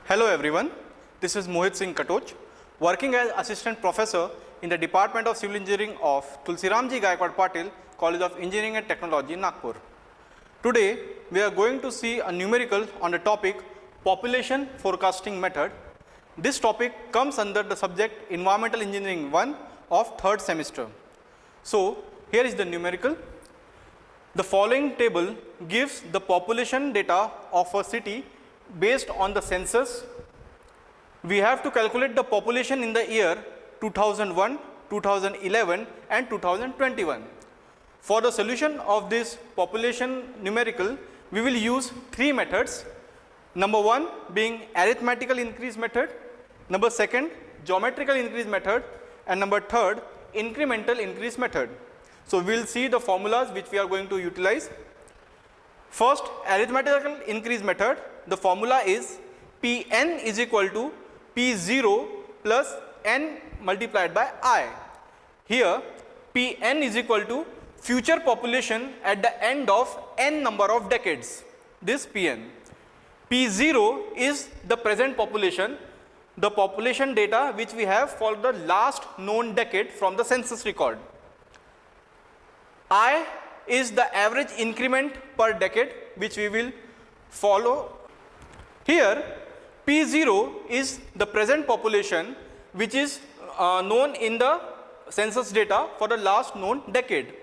Hello everyone, this is Mohit Singh Katoch, working as Assistant Professor in the Department of Civil Engineering of Tulsiramji Gaikwad Patil, College of Engineering and Technology, Nagpur. Today, we are going to see a numerical on the topic Population Forecasting Method. This topic comes under the subject Environmental Engineering 1 of 3rd semester. So, here is the numerical. The following table gives the population data of a city based on the census. We have to calculate the population in the year 2001, 2011 and 2021. For the solution of this population numerical, we will use three methods. Number one being arithmetical increase method, number second geometrical increase method, and number third incremental increase method. So, we will see the formulas which we are going to utilize. First, arithmetical increase method, the formula is Pn is equal to P0 plus n multiplied by I. Here, Pn is equal to future population at the end of n number of decades, this Pn. P0 is the present population, the population data which we have for the last known decade from the census record. I is the average increment per decade which we will follow. Here P0 is the present population which is known in the census data for the last known decade.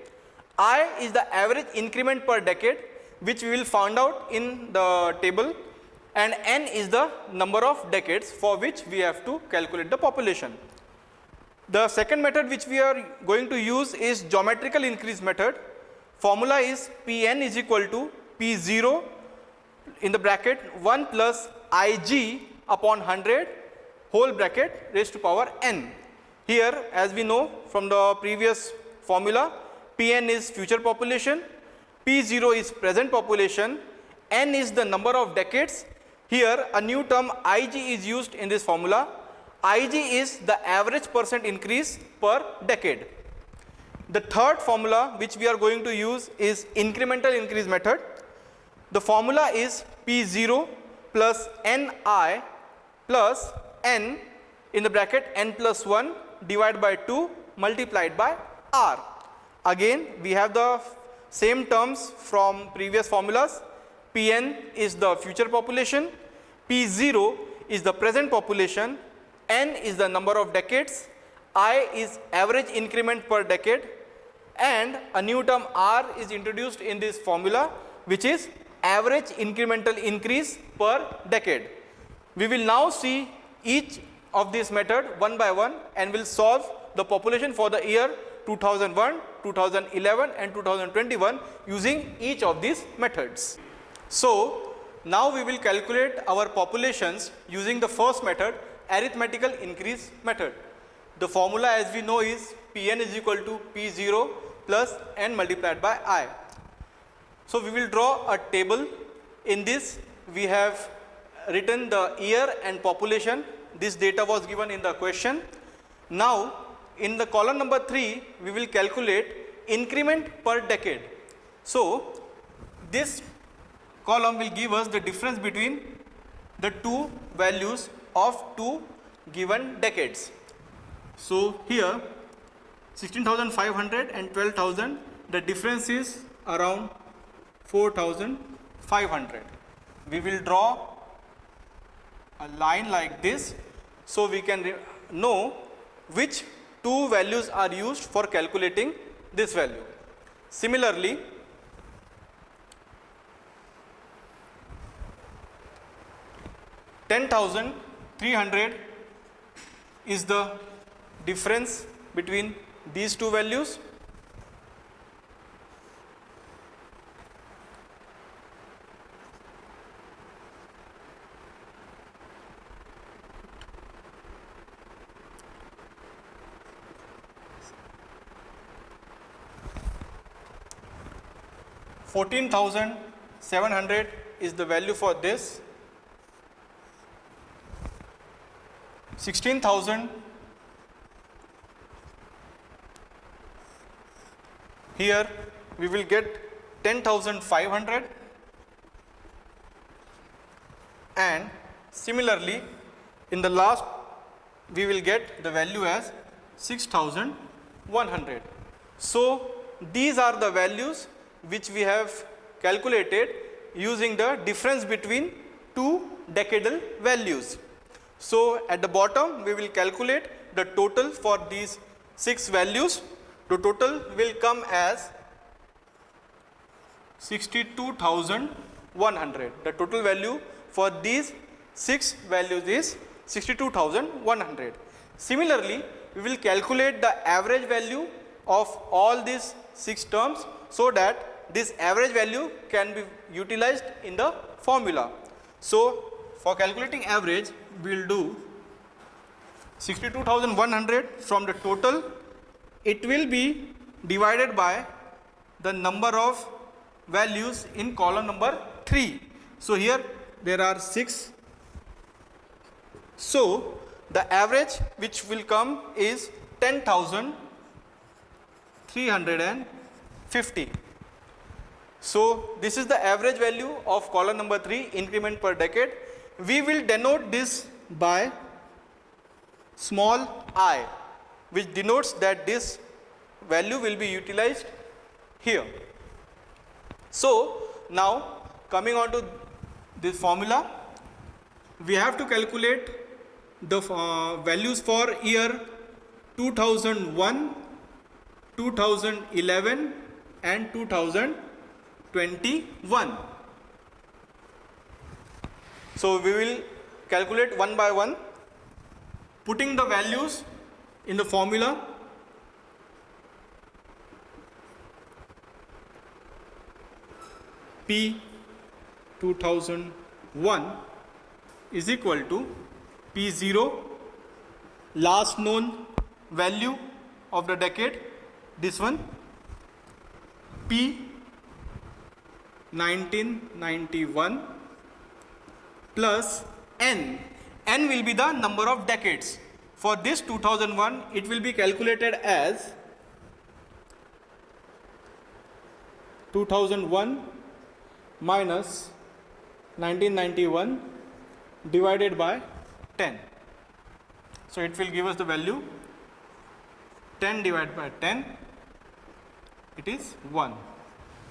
I is the average increment per decade which we will find out in the table, and n is the number of decades for which we have to calculate the population. The second method which we are going to use is geometrical increase method. Formula is Pn is equal to P0 in the bracket 1 plus Ig upon 100 whole bracket raised to power n. Here, as we know from the previous formula, Pn is future population, P0 is present population, n is the number of decades. Here a new term Ig is used in this formula. Ig is the average percent increase per decade. The third formula which we are going to use is incremental increase method. The formula is P0 plus Ni plus n in the bracket n plus 1 divided by 2 multiplied by R. Again we have the same terms from previous formulas. Pn is the future population, P0 is the present population, n is the number of decades, I is average increment per decade, and a new term R is introduced in this formula which is average incremental increase per decade. We will now see each of this method one by one and will solve the population for the year 2001, 2011 and 2021 using each of these methods. So, now we will calculate our populations using the first method, arithmetical increase method. The formula as we know is Pn is equal to P0 plus n multiplied by I. So, we will draw a table. In this we have written the year and population. This data was given in the question. Now, in the column number 3 we will calculate increment per decade. So, this column will give us the difference between the two values of two given decades. So, here 16,500 and 12,000, the difference is around 4,500. We will draw a line like this so we can know which two values are used for calculating this value. Similarly, $10,300 is the difference between these two values. $14,700 is the value for this. 16,000 here we will get 10,500 and Similarly, in the last we will get the value as 6100. So these are the values which we have calculated using the difference between two decadal values. So at the bottom we will calculate the total for these 6 values. The total will come as 62,100. The total value for these 6 values is 62,100. Similarly, we will calculate the average value of all these 6 terms so that this average value can be utilized in the formula. So for calculating average, we will do 62,100 from the total. It will be divided by the number of values in column number 3. So here there are 6. So the average which will come is 10,350. So this is the average value of column number 3, increment per decade. We will denote this by small I, which denotes that this value will be utilized here. So now coming on to this formula, we have to calculate the values for year 2001, 2011 and 2021. So we will calculate one by one, putting the values in the formula. P 2001 is equal to P0, last known value of the decade, this one, P 1991 plus N. N will be the number of decades. For this 2001, it will be calculated as 2001 minus 1991 divided by 10. So it will give us the value 10 divided by 10, it is 1.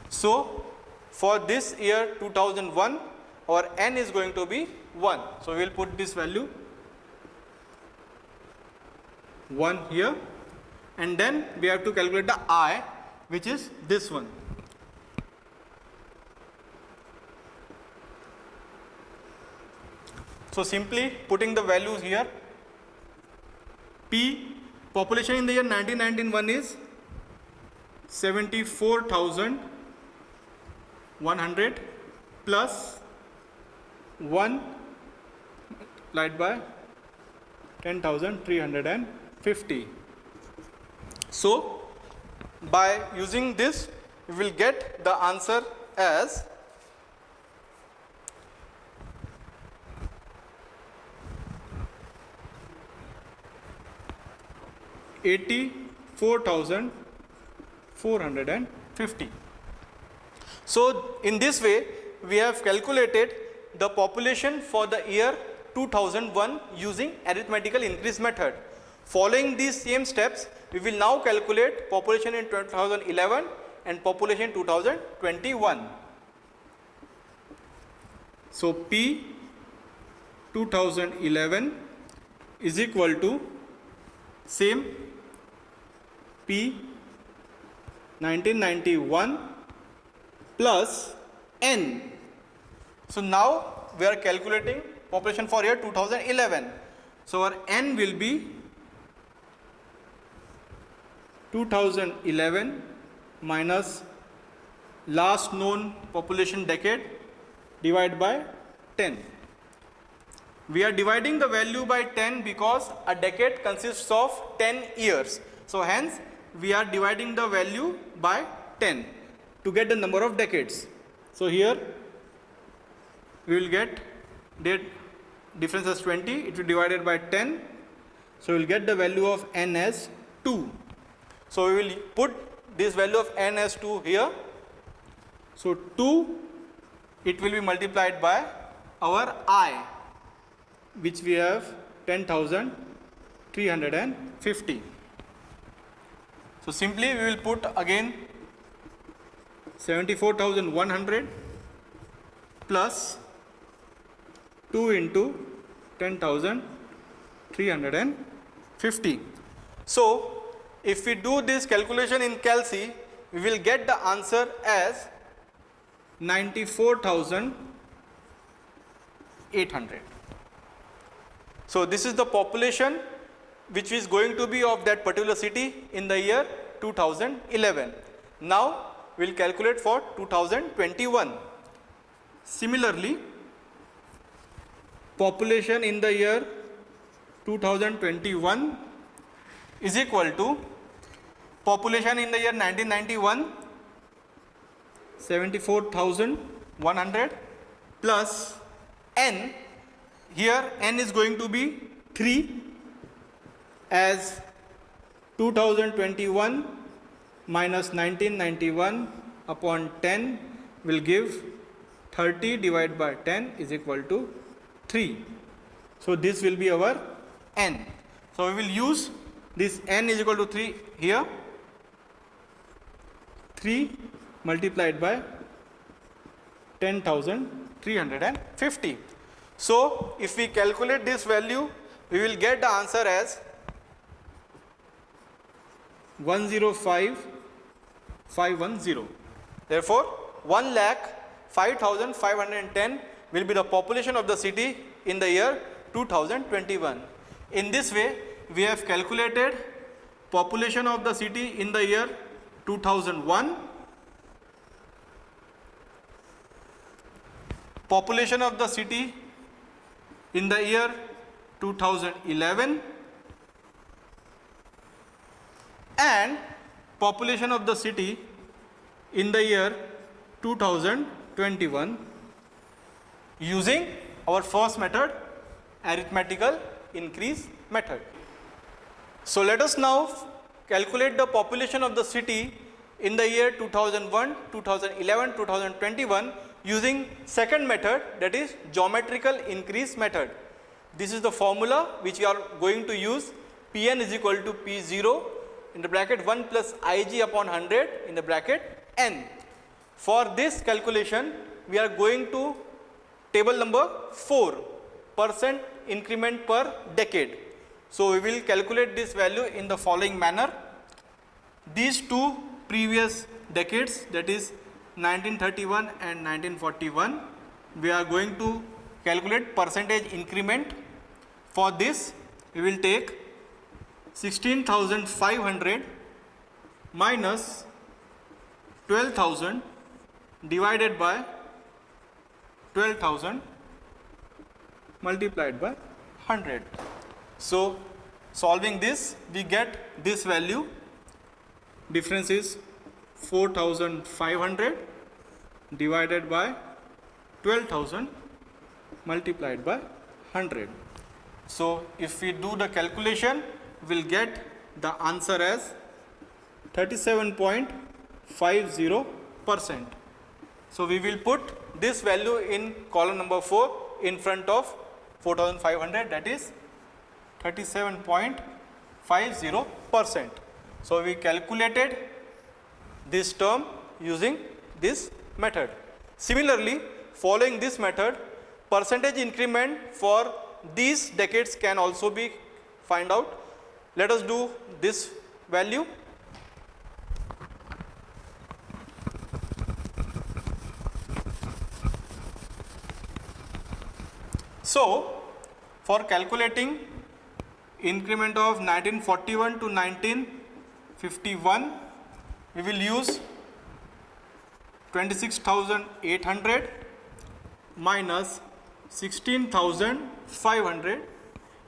So for this year 2001, our N is going to be 1. So we will put this value 1 here, and then we have to calculate the I, which is this one. So simply putting the values here, P population in the year 1991 is 74,100 plus 1 multiplied by 10,350. So by using this, we will get the answer as 84,450. So in this way, we have calculated the population for the year 2001 using arithmetical increase method. Following these same steps, we will now calculate population in 2011 and population 2021. So P 2011 is equal to same P 1991 plus N. So now we are calculating population for year 2011. So our N will be 2011 minus last known population decade divided by 10. We are dividing the value by 10 because a decade consists of 10 years. So hence we are dividing the value by 10 to get the number of decades. So here we will get date difference as 20, it will be divided by 10. So we will get the value of N as 2. So we will put this value of N as 2 here. So 2, it will be multiplied by our I. which we have 10,350. So simply we will put again 74,100 plus 2 into 10,350. So if we do this calculation in Calci, we will get the answer as 94,800. So this is the population which is going to be of that particular city in the year 2011. Now we will calculate for 2021. Similarly, population in the year 2021 is equal to population in the year 1991, 74,100 plus n. Here n is going to be 3, as 2021 minus 1991 upon 10 will give 30 divided by 10 is equal to 3. So this will be our n. So we will use this n is equal to 3 here. 3 multiplied by 10,350. So if we calculate this value, we will get the answer as 105,510. Therefore 1,05,510 will be the population of the city in the year 2021. In this way, we have calculated population of the city in the year 2001, population of the city in the year 2011, and population of the city in the year 2021 using our first method, arithmetical increase method. So let us now calculate the population of the city in the year 2001, 2011, 2021 using second method, that is geometrical increase method. This is the formula which we are going to use. Pn is equal to P0 in the bracket 1 plus Ig upon 100 in the bracket n. For this calculation, we are going to table number 4, percent increment per decade. So we will calculate this value in the following manner. These two previous decades, that is 1931 and 1941, we are going to calculate percentage increment. For this, we will take 16,500 minus 12,000 divided by 12,000 multiplied by 100. So solving this, we get this value. Difference is 4,500 divided by 12,000 multiplied by 100. So if we do the calculation, we will get the answer as 37.50%. So we will put this value in column number 4 in front of 4,500, that is 37.50%. So we calculated this term using this method. Similarly, following this method, percentage increment for these decades can also be find out. Let us do this value. So for calculating increment of 1941 to 1951, we will use 26,800 minus 16,500.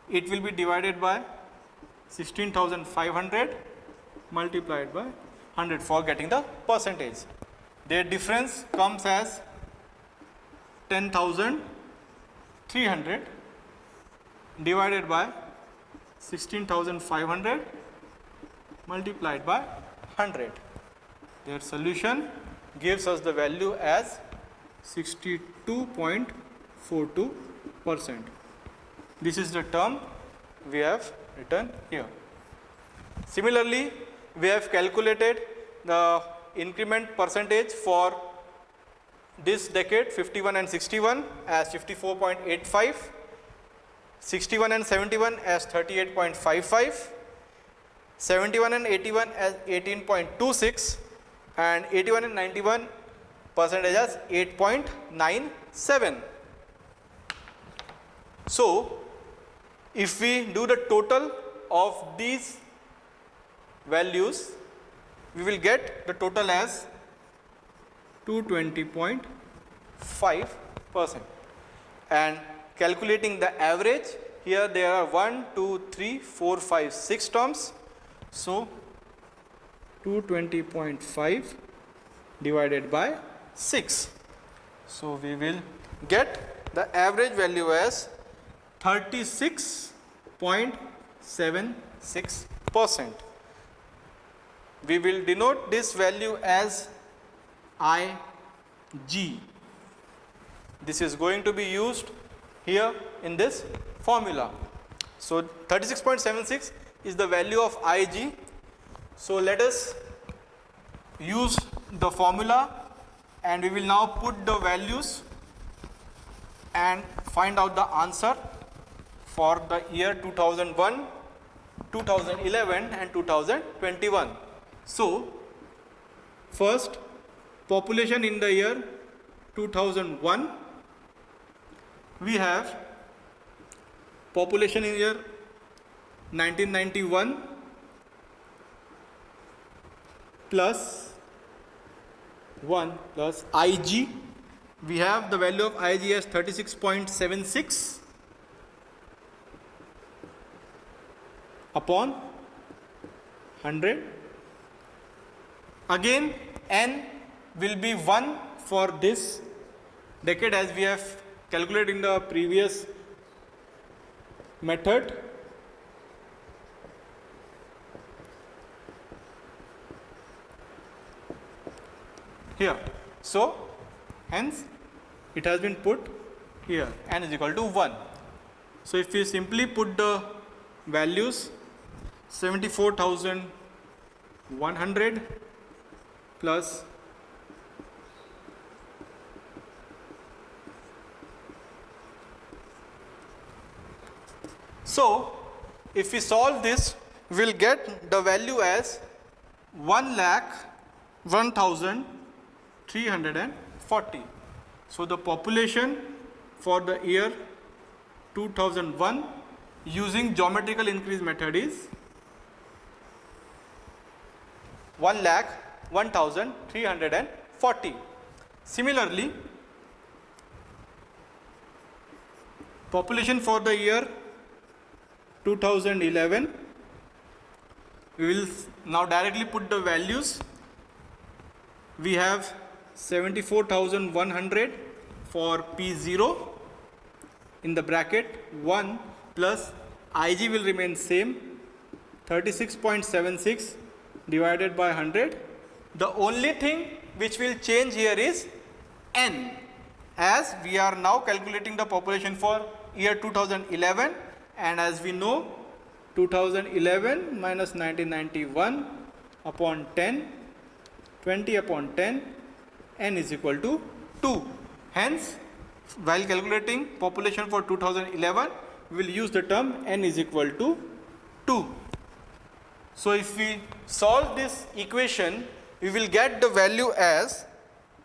It will be divided by 16,500 multiplied by 100 for getting the percentage. Their difference comes as 10,300 divided by 16,500 multiplied by 100. Their solution gives us the value as 62.42%. This is the term we have written here. Similarly, we have calculated the increment percentage for this decade 51 and 61 as 54.85, 61 and 71 as 38.55, 71 and 81 as 18.26, and 81 and 91 percentage as 8.97. So, if we do the total of these values, we will get the total as 220.5%. And calculating the average, here there are 1, 2, 3, 4, 5, 6 terms. So, 220.5 divided by 6. So, we will get the average value as 36.76%. We will denote this value as IG. This is going to be used here in this formula. So 36.76 is the value of IG. So let us use the formula and we will now put the values and find out the answer for the year 2001, 2011 and 2021. So, first, population in the year 2001, we have population in year 1991 plus 1 plus IG. We have the value of IG as 36.76 upon 100. Again, N will be 1 for this decade as we have calculated in the previous method. Here. So, hence it has been put here, N is equal to 1. So, if we simply put the values 74,100 plus so if we solve this, we will get the value as 1,01,340. So the population for the year 2001 using geometrical increase method is 1,01,340. Similarly, population for the year 2011, we will now directly put the values. We have 74,100 for P0 in the bracket 1 plus IG will remain same 36.76 divided by 100. The only thing which will change here is N, as we are now calculating the population for year 2011, and as we know 2011 minus 1991 upon 10, 20 upon 10, N is equal to 2. Hence, while calculating population for 2011, we will use the term N is equal to 2. So, if we solve this equation, we will get the value as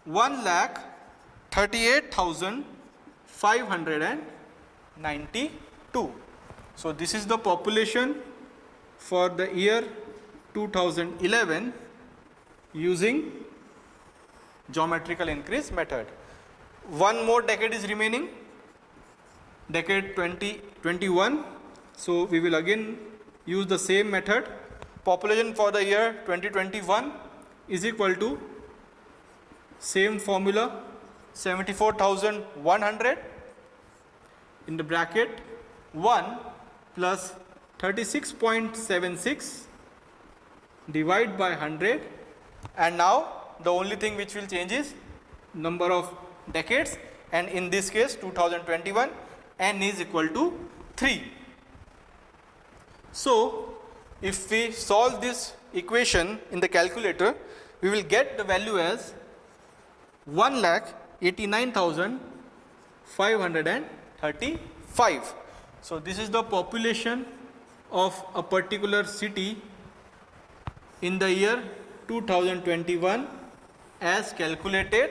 1,38,592. So, this is the population for the year 2011 using geometrical increase method. One more decade is remaining, decade 2021. So, we will again use the same method. Population for the year 2021 is equal to same formula 74,100 in the bracket 1 plus 36.76 divide by 100, and now the only thing which will change is number of decades, and in this case 2021 N is equal to 3. So if we solve this equation in the calculator, we will get the value as 1,89,535. So this is the population of a particular city in the year 2021 as calculated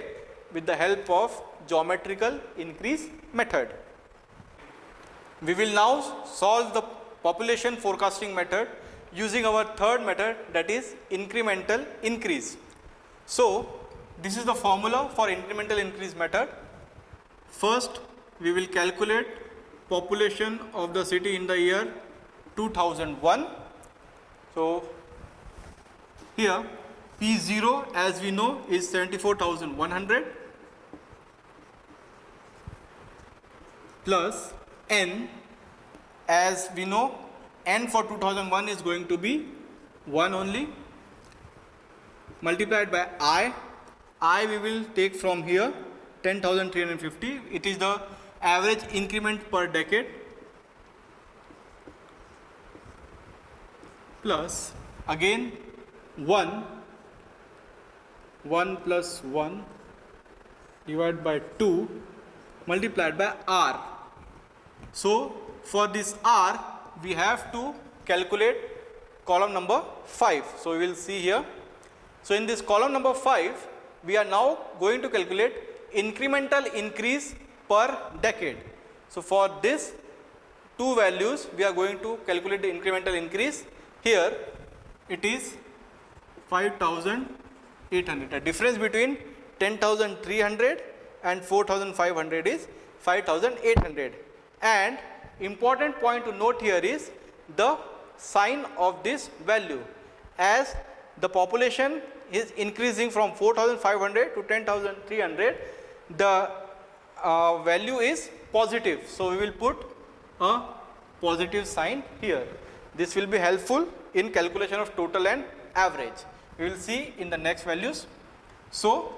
with the help of geometrical increase method. We will now solve the population forecasting method using our third method, that is incremental increase. So this is the formula for incremental increase method. First we will calculate population of the city in the year 2001. So here P0 as we know is 74,100 plus N, as we know N for 2001 is going to be 1 only, multiplied by I we will take from here 10,350. It is the average increment per decade, plus again 1 plus 1 divided by 2 multiplied by R. So for this R we have to calculate column number 5. So we will see here. So in this column number 5 we are now going to calculate incremental increase per decade. So for this two values we are going to calculate the incremental increase. Here it is 5,800. The difference between 10,300 and 4,500 is 5,800. And important point to note here is the sign of this value. As the population is increasing from 4,500 to 10,300, the value is positive. So we will put a positive sign here. This will be helpful in calculation of total and average. We will see in the next values. So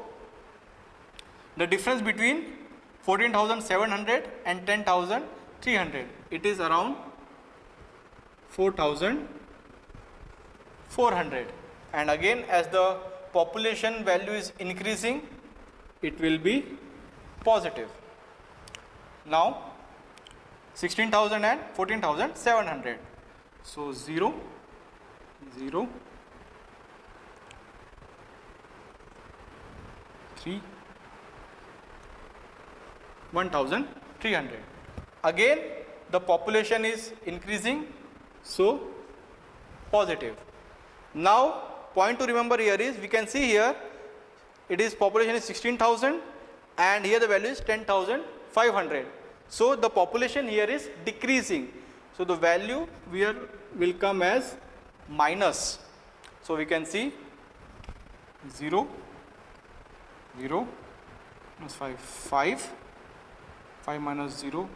the difference between 14,700 and 10,300, it is around 4,400. And again, as the population value is increasing, it will be positive. Now 16,000 and 14,700. So 0, 0, 3, 1,300. Again the population is increasing, so positive. Now point to remember here is, we can see here it is population is 16,000 and here the value is 10,500. So the population here is decreasing. So the value here will come as minus. So we can see 0, 0, minus 5, 5, 5 minus 0,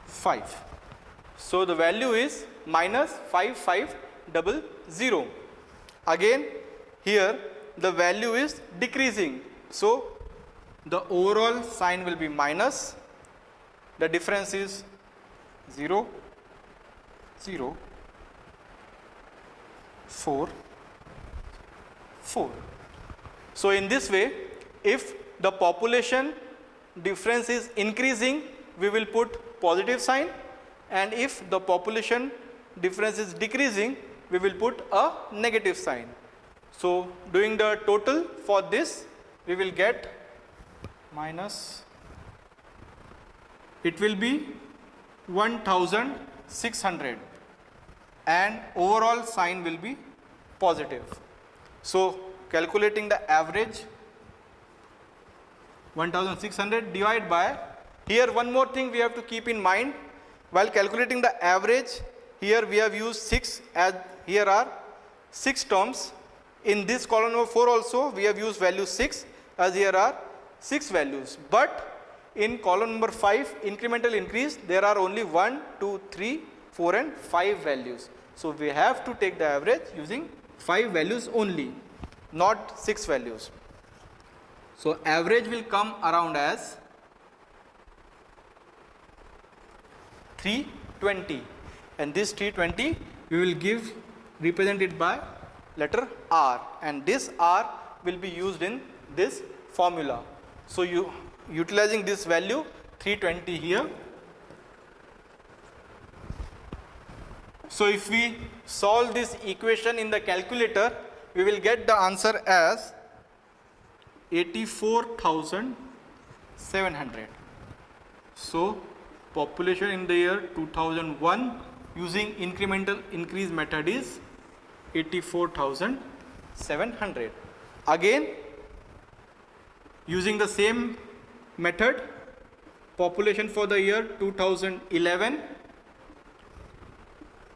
5. So the value is minus 5500. Again here the value is decreasing. So the overall sign will be minus. The difference is 0, 0, 4, 4. So in this way, if the population difference is increasing, we will put positive sign, and if the population difference is decreasing, we will put a negative sign. So doing the total for this, we will get minus, it will be 1,600 and overall sign will be positive. So calculating the average, 1,600 divided by, here one more thing we have to keep in mind while calculating the average. Here we have used 6, as here are 6 terms. In this column number 4 also we have used value 6, as here are 6 values. But in column number 5, incremental increase, there are only 1, 2, 3, 4 and 5 values. So we have to take the average using 5 values only, not 6 values. So average will come around as 3 320, and this 320 we will give represented by letter R, and this R will be used in this formula. So you utilizing this value 320 here. So if we solve this equation in the calculator, we will get the answer as 84,700. So population in the year 2001 using incremental increase method is 84,700. Again, using the same method, population for the year 2011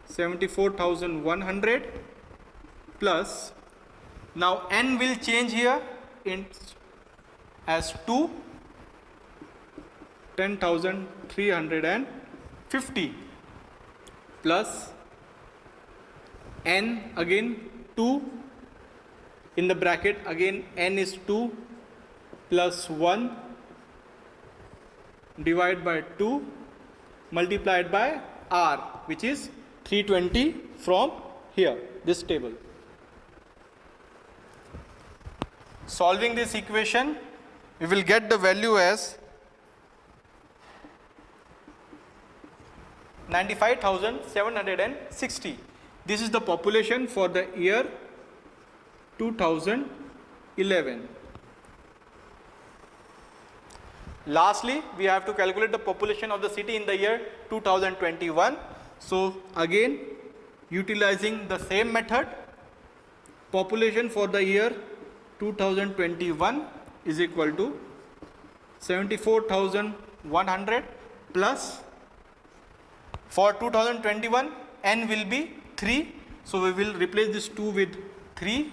74,100 plus, now n will change here in as 2, 10,350 plus n again 2 in the bracket, again n is 2 plus 1 divided by 2 multiplied by R, which is 320 from here, this table. Solving this equation, we will get the value as 95,760. This is the population for the year 2011. Lastly, we have to calculate the population of the city in the year 2021. So again, utilizing the same method, population for the year 2021 is equal to 74,100 plus, for 2021 n will be 3, so we will replace this 2 with 3,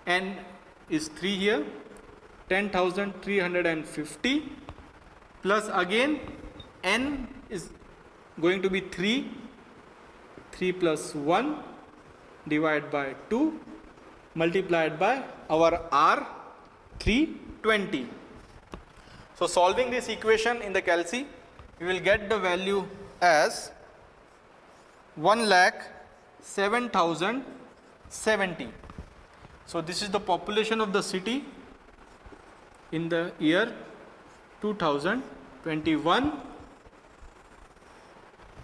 n is 3 here, 10,350 plus again n is going to be 3 plus 1 divided by 2 multiplied by our R 320. So solving this equation in the calci, we will get the value as 1,07,070. So this is the population of the city in the year 2021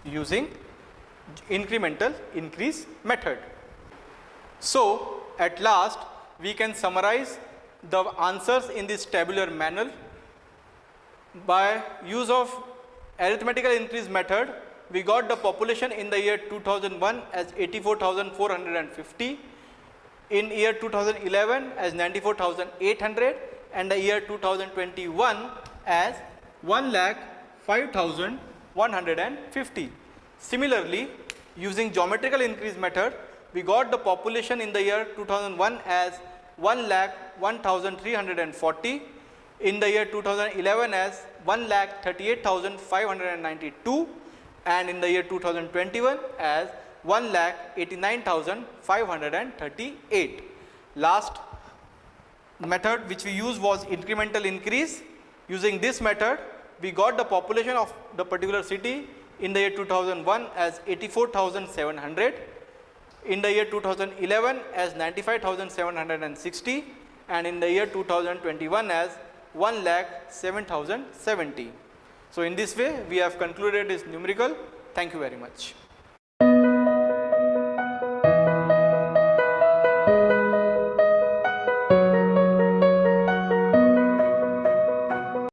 using incremental increase method. So at last we can summarize the answers in this tabular manner. By use of arithmetical increase method, we got the population in the year 2001 as 84,450, in year 2011 as 94,800, and the year 2021 as 1,05,150. Similarly, using geometrical increase method, we got the population in the year 2001 as 1,01,340, in the year 2011 as 1,38,592, and in the year 2021 as 1,89,538. Last method which we used was incremental increase. Using this method, we got the population of the particular city in the year 2001 as 84,700, in the year 2011 as 95,760, and in the year 2021 as 1,07,070. So in this way we have concluded this numerical. Thank you very much.